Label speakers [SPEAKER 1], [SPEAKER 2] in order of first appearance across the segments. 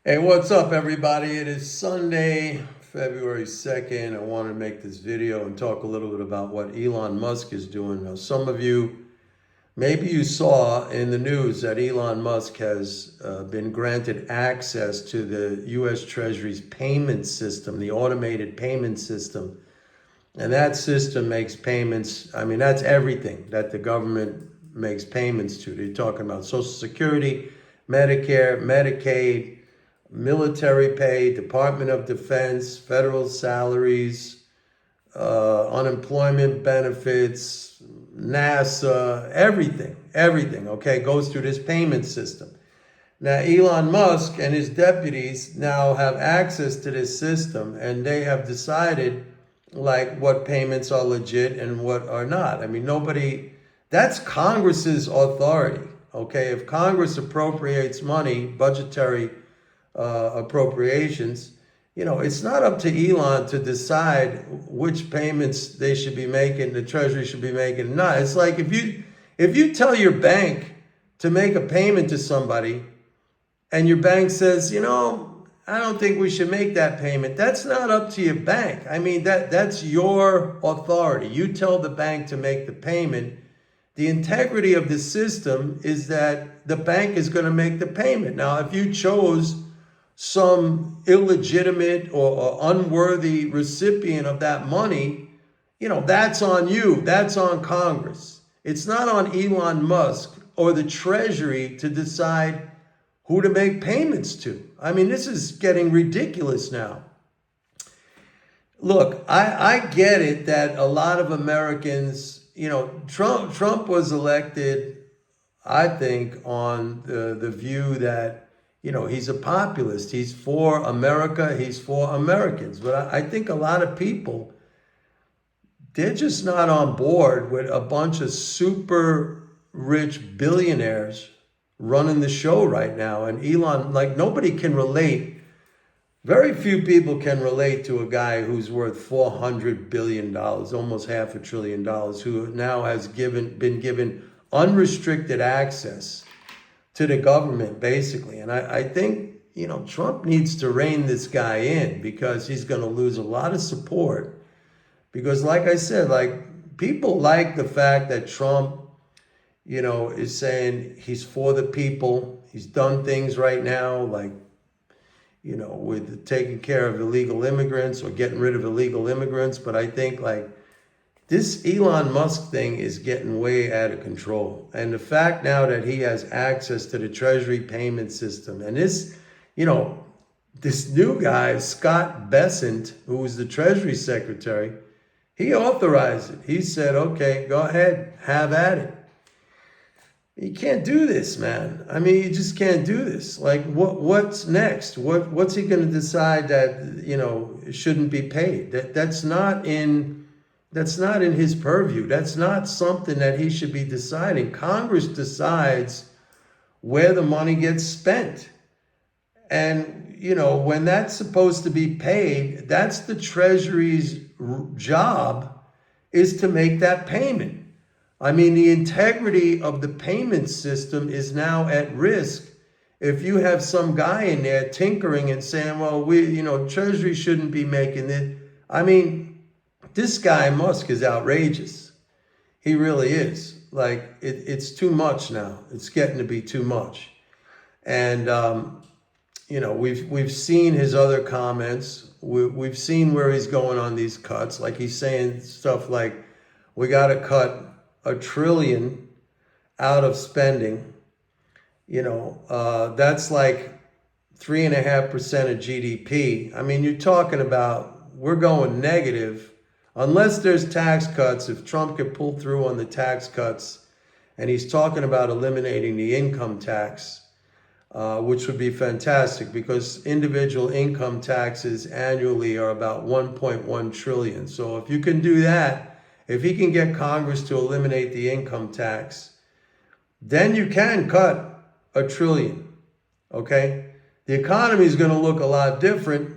[SPEAKER 1] Hey, what's up, everybody? It is Sunday, February 2nd. I want to make this video and talk a little bit about what Elon Musk is doing. Now, some of you, maybe you saw in the news that Elon Musk has been granted access to the U.S. Treasury's payment system, the automated payment system. And that system makes payments. I mean, that's everything that the government makes payments to. They're talking about Social Security, Medicare, Medicaid, military pay, Department of Defense, federal salaries, unemployment benefits, NASA, everything, okay, goes through this payment system. Now, Elon Musk and his deputies now have access to this system, and they have decided like what payments are legit and what are not. I mean, that's Congress's authority, okay? If Congress appropriates money, budgetary appropriations, it's not up to Elon to decide which payments they should be making, the Treasury should be making. Not. It's like if you tell your bank to make a payment to somebody, and your bank says, I don't think we should make that payment. That's not up to your bank. I mean, that's your authority. You tell the bank to make the payment. The integrity of the system is that the bank is going to make the payment. Now, if you chose some illegitimate or unworthy recipient of that money, that's on you. That's on Congress. It's not on Elon Musk or the Treasury to decide who to make payments to. I mean, this is getting ridiculous now. Look, I get it that a lot of Americans, Trump was elected, I think, on the view that he's a populist. He's for America. He's for Americans. But I think a lot of people, they're just not on board with a bunch of super rich billionaires running the show right now. And Elon, like, nobody can relate. Very few people can relate to a guy who's worth $400 billion, almost $500 billion, who now has been given unrestricted access to the government, basically. And I think, Trump needs to rein this guy in, because he's going to lose a lot of support. Because like I said, like, people like the fact that Trump, is saying he's for the people. He's done things right now, like, with taking care of illegal immigrants or getting rid of illegal immigrants. But I think, like, this Elon Musk thing is getting way out of control. And the fact now that he has access to the Treasury payment system, and this new guy, Scott Bessent, who was the Treasury Secretary, he authorized it. He said, okay, go ahead, have at it. You can't do this, man. I mean, you just can't do this. Like, what's next? What's he going to decide that, shouldn't be paid? That's not in his purview. That's not something that he should be deciding. Congress decides where the money gets spent. And, when that's supposed to be paid, that's the Treasury's job, is to make that payment. I mean, the integrity of the payment system is now at risk if you have some guy in there tinkering and saying, well, Treasury shouldn't be making it. I mean, this guy, Musk, is outrageous. He really is. Like, it's too much now. It's getting to be too much. And, we've seen his other comments. We've seen where he's going on these cuts. Like, he's saying stuff like, we got to cut $1 trillion out of spending. That's like 3.5% of GDP. I mean, you're talking about, we're going negative. Unless there's tax cuts, if Trump could pull through on the tax cuts, and he's talking about eliminating the income tax, which would be fantastic, because individual income taxes annually are about 1.1 trillion. So if you can do that, if he can get Congress to eliminate the income tax, then you can cut $1 trillion, okay? The economy is going to look a lot different,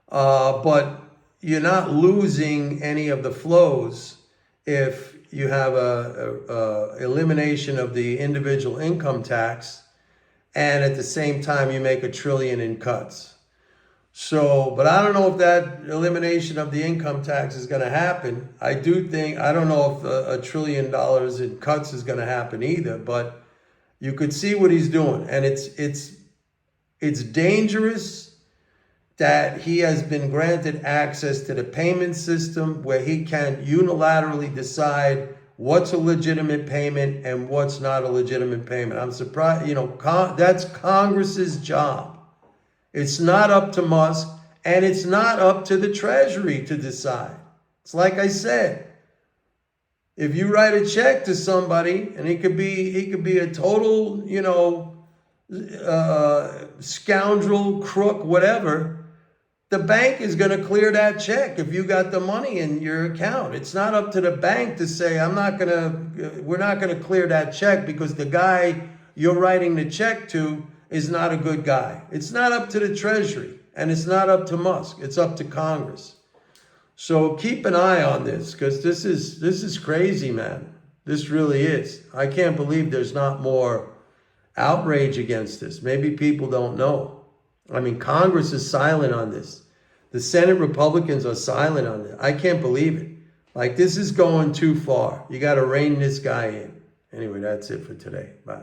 [SPEAKER 1] but you're not losing any of the flows if you have a elimination of the individual income tax and at the same time you make $1 trillion in cuts. So, but I don't know if that elimination of the income tax is going to happen. I don't know if $1 trillion in cuts is going to happen either, but you could see what he's doing. And it's dangerous that he has been granted access to the payment system where he can unilaterally decide what's a legitimate payment and what's not a legitimate payment. I'm surprised, that's Congress's job. It's not up to Musk, and it's not up to the Treasury to decide. It's like I said, if you write a check to somebody, and he could be a total, scoundrel, crook, whatever, the bank is going to clear that check if you got the money in your account. It's not up to the bank to say, we're not going to clear that check because the guy you're writing the check to is not a good guy. It's not up to the Treasury, and it's not up to Musk. It's up to Congress. So keep an eye on this, because this is crazy, man. This really is. I can't believe there's not more outrage against this. Maybe people don't know. I mean, Congress is silent on this. The Senate Republicans are silent on this. I can't believe it. Like, this is going too far. You got to rein this guy in. Anyway, that's it for today. Bye.